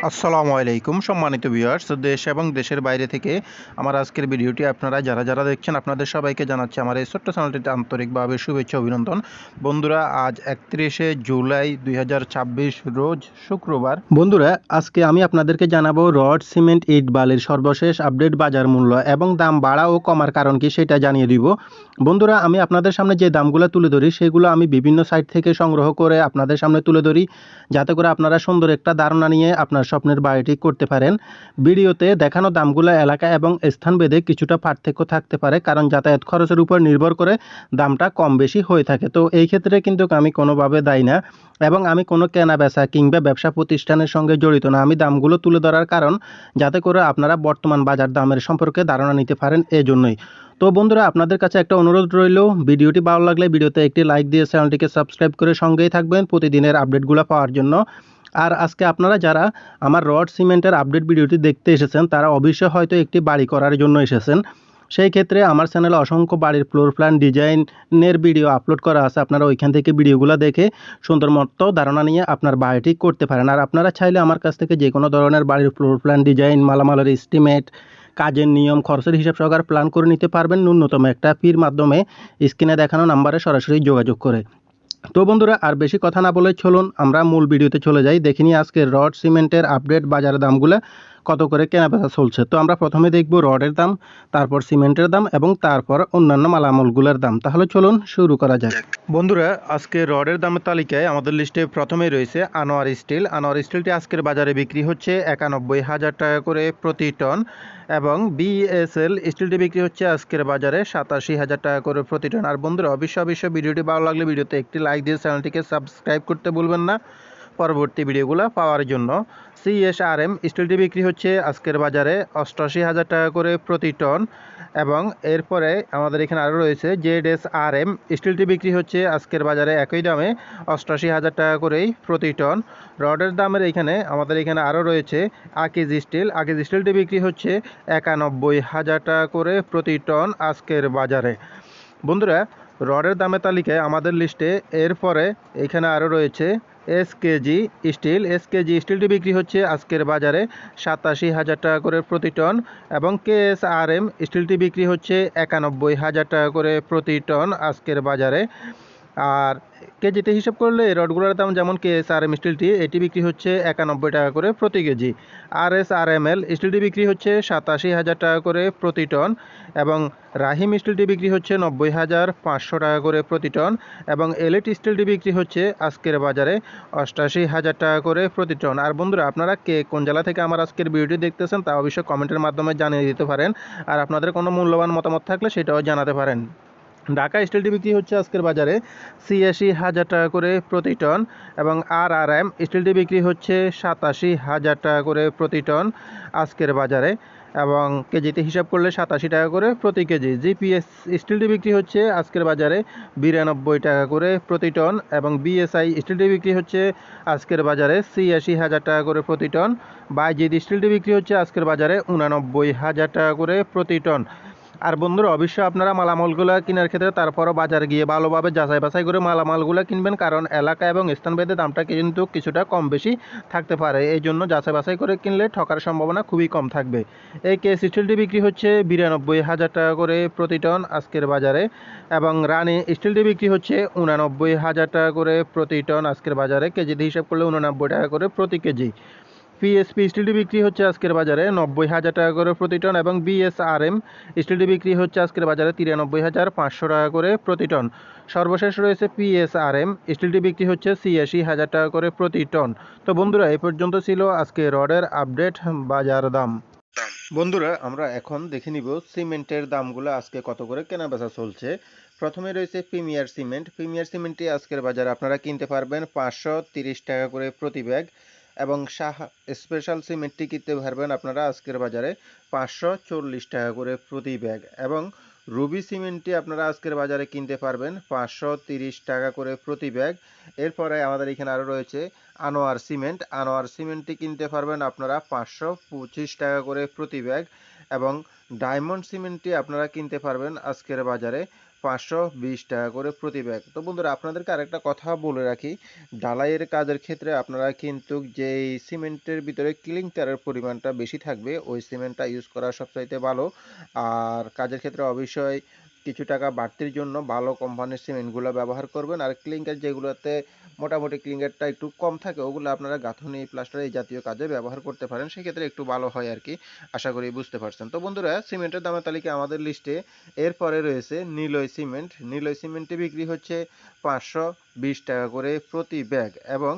আসসালামু আলাইকুম সম্মানিত ভিউয়ার্স, দেশ এবং দেশের বাইরে থেকে আমার আজকের ভিডিওটি আপনারা যারা দেখছেন আপনাদের সবাইকে জানাচ্ছি আমার এই ছোট্ট চ্যানেলটিতে আন্তরিকভাবে শুভেচ্ছা অভিনন্দন। বন্ধুরা, আজ 31শে জুলাই 2026 রোজ শুক্রবার। বন্ধুরা, আজকে আমি আপনাদেরকে জানাবো রড সিমেন্ট ইট বালির সর্বশেষ আপডেট বাজার মূল্য এবং দাম বাড়া ও কমার কারণ কি সেটা জানিয়ে দিব। বন্ধুরা, আমি আপনাদের সামনে যে দামগুলো তুলে ধরি সেগুলো আমি বিভিন্ন সাইট থেকে সংগ্রহ করে আপনাদের সামনে তুলে ধরি, যাতে করে আপনারা সুন্দর একটা ধারণা নিয়ে আপনার স্বপ্নের বাড়িটি করতে পারেন। ভিডিওতে দেখানো দামগুলো এলাকা এবং স্থানভেদে কিছুটা পার্থক্য থাকতে পারে, কারণ যাতায়াত খরচের উপর নির্ভর করে দামটা কম বেশি হয়ে থাকে। তো এই ক্ষেত্রে কিন্তু আমি কোনোভাবে দায়ী না এবং আমি কোনো কেনা বেচা কিংবা ব্যবসা প্রতিষ্ঠানের সঙ্গে জড়িত না। আমি দামগুলো তুলে ধরার কারণ যাতে করে আপনারা বর্তমান বাজার দামের সম্পর্কে ধারণা নিতে পারেন, এজন্যই। তো বন্ধুরা, আপনাদের কাছে একটা অনুরোধ রইল, ভিডিওটি ভালো লাগলে ভিডিওতে একটি লাইক দিয়ে চ্যানেলটিকে সাবস্ক্রাইব করে সঙ্গেই থাকবেন প্রতিদিনের আপডেটগুলো পাওয়ার জন্য। আর আজকে আপনারা যারা আমার রড সিমেন্টের আপডেট ভিডিওটি দেখতে এসেছেন তারা অবশ্যই হয়তো একটি বাড়ি করার জন্য এসেছেন। সেই ক্ষেত্রে আমার চ্যানেলে অসংখ্য বাড়ির ফ্লোর প্ল্যান ডিজাইনের ভিডিও আপলোড করা আছে। আপনারা ওইখান থেকে ভিডিওগুলো দেখে সুন্দর মতো ধারণা নিয়ে আপনার বাড়িটি করতে পারেন। আর আপনারা চাইলে আমার কাছ থেকে যে কোনো ধরনের বাড়ির ফ্লোর প্ল্যান ডিজাইন, মালামালের এস্টিমেট, কাজের নিয়ম, খরচের হিসাব সহকারে প্ল্যান করে নিতে পারবেন ন্যূনতম একটা ফির মাধ্যমে স্ক্রিনে দেখানো নাম্বারে সরাসরি যোগাযোগ করে। তো বন্ধুরা, আর বেশি কথা না বলে চলুন আমরা মূল ভিডিওতে চলে যাই। দেখে নিই আজকে রড সিমেন্টের আপডেট বাজারের দামগুলো কত করে কেনাবেচা চলছে। তো আমরা প্রথমে দেখব রডের দাম, তারপর সিমেন্টের দাম এবং তারপর অন্যান্য মালামালগুলোর দাম। তাহলে চলুন শুরু করা যাক। বন্ধুরা, আজকে রডের দামের তালিকায় আমাদের লিস্টে প্রথমেই রয়েছে আনোয়ার স্টিল। আনোয়ার স্টিলটি আজকের বাজারে বিক্রি হচ্ছে 91,000 টাকা করে প্রতি টন এবং বিএসএল স্টিলটি বিক্রি হচ্ছে আজকের বাজারে 87,000 টাকা করে প্রতি টন। আর বন্ধুরা, অবশ্যই ভিডিওটি ভালো লাগলে ভিডিওতে একটি লাইক দিয়ে চ্যানেলটিকে সাবস্ক্রাইব করতে ভুলবেন না পরবর্তী ভিডিওগুলো পাওয়ার জন্য। সিএসআরএম স্টিলটি বিক্রি হচ্ছে আজকের বাজারে 88,000 টাকা করে প্রতি টন এবং এরপরে আমাদের এখানে আরও রয়েছে জেডএসআরএম স্টিলটি বিক্রি হচ্ছে আজকের বাজারে একই দামে 88,000 টাকা করেই প্রতি টন। রডের দামের এখানে আমাদের এখানে আরও রয়েছে আকিজ স্টিল। আকিজ স্টিলটি বিক্রি হচ্ছে 91,000 টাকা করে প্রতি টন আজকের বাজারে। বন্ধুরা, রডের দামের তালিকায় আমাদের লিস্টে এরপরে এখানে আরও রয়েছে এসকেজি স্টিল। এসকেজি স্টিলটি বিক্রি হচ্ছে আজকের বাজারে 87,000 টাকা করে প্রতি টন এবং কেএসআরএম স্টিলটি বিক্রি হচ্ছে 91,000 টাকা করে প্রতি টন আজকের বাজারে। আর কেজিতে হিসাব করলে রডগুলোর দাম, যেমন কেএসআরএম স্টিলটি এটি বিক্রি হচ্ছে 91 টাকা করে প্রতি কেজি। আরএসআরএমএল স্টিলটি বিক্রি হচ্ছে 87,000 টাকা করে প্রতি টন এবং রাহিম স্টিলটি বিক্রি হচ্ছে 90,500 টাকা করে প্রতি টন এবং এলিট স্টিলটি বিক্রি হচ্ছে আজকের বাজারে 88,000 টাকা করে প্রতি টন। আর বন্ধুরা, আপনারা কে কোন জেলা থেকে আমার আজকের ভিডিওটি দেখতেছেন তা অবশ্যই কমেন্টের মাধ্যমে জানিয়ে দিতে পারেন। আর আপনাদের কোনো মূল্যবান মতামত থাকলে সেটাও জানাতে পারেন। ঢাকা স্টিলটি বিক্রি হচ্ছে আজকের বাজারে 86,000 টাকা করে প্রতি টন এবং আরআরএম স্টিলটি বিক্রি হচ্ছে 87,000 টাকা করে প্রতি টন আজকের বাজারে এবং কেজিতে হিসাব করলে 87 টাকা করে প্রতি কেজি। জিপিএস স্টিলটি বিক্রি হচ্ছে আজকের বাজারে 92 টাকা করে প্রতি টন এবং বিএসআই স্টিলটি বিক্রি হচ্ছে আজকের বাজারে 86,000 টাকা করে প্রতি টন। বাইজিদ স্টিলটি বিক্রি হচ্ছে আজকের বাজারে 89,000 টাকা করে প্রতি টন। আর বন্ধুরা, অবশ্যই আপনারা মালামালগুলো কেনার ক্ষেত্রে তারপরও বাজারে গিয়ে ভালোভাবে যাচাই বাছাই করে মালামালগুলো কিনবেন, কারণ এলাকা এবং স্থানভেদে দামটা কিন্তু কিছুটা কম বেশি থাকতে পারে। এই জন্য যাচাই বাছাই করে কিনলে ঠকার সম্ভাবনা খুবই কম থাকবে। এই কেস স্টিলটি বিক্রি হচ্ছে 92,000 টাকা করে প্রতি টন আজকের বাজারে এবং রানী স্টিলটি বিক্রি হচ্ছে 89,000 টাকা করে প্রতি টন আজকের বাজারে। কেজিতে হিসাব করলে 89 টাকা করে প্রতি কেজি। পিএসপি স্টিলটি বিক্রি হচ্ছে আজকের বাজারে 90,000 টাকা করে প্রতি টন এবং বিএসআরএম স্টিলটি বিক্রি হচ্ছে আজকের বাজারে 93,500 টাকা করে প্রতি টন। সর্বশেষ রয়েছে পিএসআরএম স্টিলটি বিক্রি হচ্ছে 86,000 টাকা করে প্রতি টন। তো বন্ধুরা, এই পর্যন্ত ছিল আজকে রডের আপডেট বাজার দাম। বন্ধুরা, আমরা এখন দেখে নিব সিমেন্টের দামগুলো আজকে কত করে কেনাবেচা চলছে। প্রথমে রয়েছে প্রিমিয়ার সিমেন্ট। প্রিমিয়ার সিমেন্টটি আজকের বাজারে আপনারা কিনতে পারবেন 530 টাকা করে প্রতি ব্যাগ এবং শাহ স্পেশাল সিমেন্টটি কিনতে পারবেন আপনারা আজকের বাজারে 540 টাকা করে প্রতি ব্যাগ এবং রুবি সিমেন্টটি আপনারা আজকের বাজারে কিনতে পারবেন 530 টাকা করে প্রতি ব্যাগ। এরপরে আমাদের এখানে আরও রয়েছে আনোয়ার সিমেন্ট। আনোয়ার সিমেন্টটি কিনতে পারবেন আপনারা 525 টাকা করে প্রতি ব্যাগ এবং ডায়মন্ড সিমেন্টটি আপনারা কিনতে পারবেন আজকের বাজারে 520 টাকা করে প্রতি ব্যাগ। তো বন্ধুরা আপনাদেরকে আরেকটা কথা বলে রাখি, ঢালাইয়ের কাজের ক্ষেত্রে আপনারা কিন্তু যেই সিমেন্টের ভিতরে ক্লিংকারের পরিমাণটা বেশি থাকবে ওই সিমেন্টটা ইউজ করা সবচাইতে ভালো। আর কাজের ক্ষেত্রে অবশ্যই কিছু টাকা বাড়তির জন্য ভালো কোম্পানির সিমেন্টগুলো ব্যবহার করবেন। আর ক্লিংকার যেগুলোতে মোটামুটি ক্লিংকারটা একটু কম থাকে ওগুলো আপনারা গাঁথুনি, প্লাস্টার এই জাতীয় কাজে ব্যবহার করতে পারেন, সেক্ষেত্রে একটু ভালো হয় আর কি। আশা করি বুঝতে পারছেন। তো বন্ধুরা সিমেন্টের দামের তালিকা আমাদের লিস্টে এরপরে রয়েছে নিলয় সিমেন্ট। নিলয় সিমেন্টে বিক্রি হচ্ছে 520 টাকা করে প্রতি ব্যাগ এবং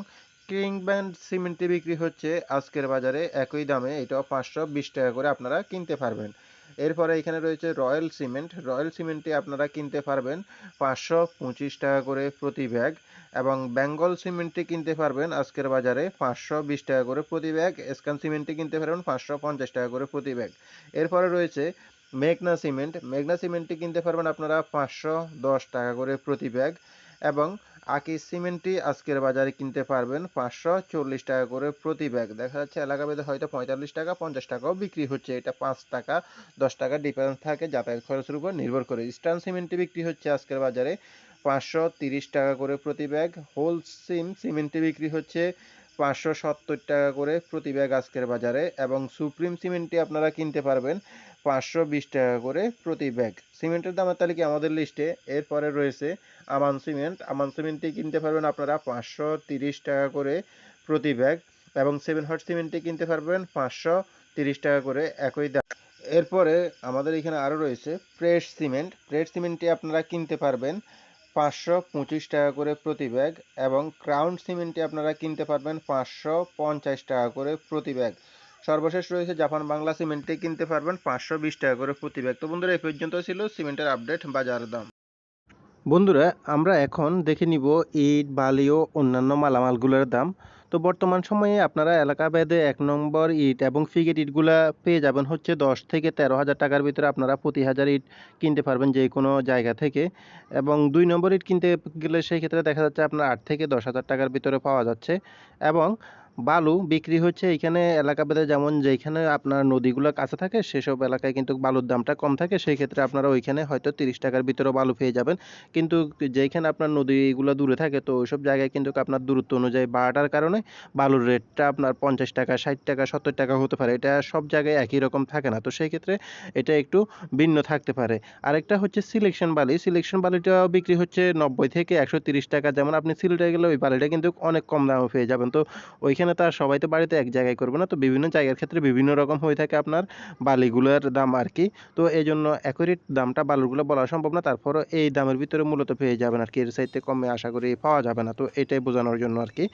কিং ব্যান্ড সিমেন্টে বিক্রি হচ্ছে আজকের বাজারে একই দামে, এটাও 520 টাকা করে আপনারা কিনতে পারবেন। এরপরে এখানে রয়েছে রয়্যাল সিমেন্ট। রয়্যাল সিমেন্টে আপনারা কিনতে পারবেন 525 টাকা করে প্রতি ব্যাগ এবং বেঙ্গল সিমেন্টে কিনতে পারবেন আজকের বাজারে 520 টাকা করে প্রতি ব্যাগ। এসকান সিমেন্টে কিনতে পারবেন 550 টাকা করে প্রতি ব্যাগ। এরপরে রয়েছে মেঘনা সিমেন্ট। মেঘনা সিমেন্টে কিনতে পারবেন আপনারা 510 টাকা করে প্রতি ব্যাগ এবং আকি সিমেন্টটি আজকের বাজারে কিনতে পারবেন 540 টাকা করে প্রতি ব্যাগ। দেখা যাচ্ছে এলাকাভেদে হয়তো 45 টাকা 50 টাকাও বিক্রি হচ্ছে, এটা 5 টাকা 10 টাকা ডিফারেন্স থাকে যাতায়াত খরচের উপর নির্ভর করে। ইস্টার্ন সিমেন্টটি বিক্রি হচ্ছে আজকের বাজারে 530 টাকা করে প্রতি ব্যাগ। হোল সিমেন্টটি বিক্রি হচ্ছে 570 টাকা করে প্রতি ব্যাগ আজকের বাজারে এবং সুপ্রিম সিমেন্টটি আপনারা কিনতে পারবেন 520 টাকা করে প্রতি ব্যাগ। সিমেন্টের দামের তালিকা আমাদের লিস্টে এরপরে রয়েছে আমান সিমেন্ট। আমান সিমেন্টটি কিনতে পারবেন আপনারা 530 টাকা করে প্রতি ব্যাগ এবং 7 হট সিমেন্টটি কিনতে পারবেন 530 টাকা করে একই দাম। এরপরে আমাদের এখানে আরও রয়েছে প্রেস সিমেন্ট। প্রেস সিমেন্টটি আপনারা কিনতে পারবেন 525 টাকা করে প্রতি ব্যাগ এবং ক্রাউন সিমেন্টটি আপনারা কিনতে পারবেন 550 টাকা করে প্রতি ব্যাগ। সর্বশেষ রয়েছে জাপান বাংলা সিমেন্টটি কিনতে পারবেন 520 টাকা করে প্রতি ব্যাগ। তো বন্ধুরা এই পর্যন্ত ছিল সিমেন্টের আপডেট বাজার দাম। বন্ধুরা আমরা এখন দেখে নিব ইট, বালি ও অন্যান্য মালামালগুলোর দাম। তো বর্তমান সময়ে আপনারা এলাকা ভেদে 1 নম্বর ইট এবং ফ্রিগেট ইটগুলা পেয়ে যাবেন হচ্ছে 10 থেকে 13,000 টাকার ভিতরে আপনারা প্রতি হাজার ইট কিনতে পারবেন যে কোনো জায়গা থেকে। এবং 2 নম্বর ইট কিনতে গেলে সেই ক্ষেত্রে দেখা যাচ্ছে আপনার 8 থেকে 10,000 টাকার ভিতরে পাওয়া যাচ্ছে। এবং বালু বিক্রি হচ্ছে এইখানে এলাকা ভেদে, যেমন যেইখানে আপনার নদীগুলো কাছে থাকে সেসব এলাকায় কিন্তু বালুর দামটা কম থাকে, সেই ক্ষেত্রে আপনারা ওইখানে হয়তো 30 টাকার ভিতরে বালু পেয়ে যাবেন। কিন্তু যেইখানে আপনার নদীগুলো দূরে থাকে তো ওইসব জায়গায় কিন্তু আপনার দূরত্ব অনুযায়ী বাড়াটার কারণে বালুর রেটটা আপনার 50 টাকা, 60 টাকা, 70 টাকা হতে পারে। এটা সব জায়গায় একই রকম থাকে না, তো সেই ক্ষেত্রে এটা একটু ভিন্ন থাকতে পারে। আরেকটা হচ্ছে সিলেকশন বালি। সিলেকশন বালিটাও বিক্রি হচ্ছে 90 থেকে 130 টাকা। যেমন আপনি সিলেটে গেলে ওই বালিটা কিন্তু অনেক কম দামে পেয়ে যাবেন। তো ওইখানে তো আর সবাই তো বাড়িতে এক জায়গায় করবে না, তো বিভিন্ন জায়গার ক্ষেত্রে বিভিন্ন রকম হয়ে থাকে আপনার বালিগুলোর দাম আর কি। তো এই জন্য অ্যাকুরেট দামটা বালুরগুলো বলা সম্ভব না, তারপরও এই দামের ভিতরে মূলত পেয়ে যাবেন আর কি, এর চাইতে কমে আশা করি পাওয়া যাবে না। তো এটাই বোঝানোর জন্য আর কি।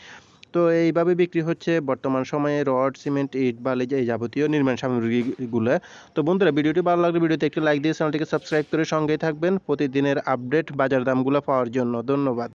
তো এইভাবে বিক্রি হচ্ছে বর্তমান সময়ে রড, সিমেন্ট, ইট, বালি এই যাবতীয় নির্মাণ সামগ্রীগুলো। তো বন্ধুরা ভিডিওটি ভালো লাগলে ভিডিওতে একটি লাইক দিয়ে চ্যানেলটিকে সাবস্ক্রাইব করে সঙ্গেই থাকবেন প্রতিদিনের আপডেট বাজার দামগুলো পাওয়ার জন্য। ধন্যবাদ।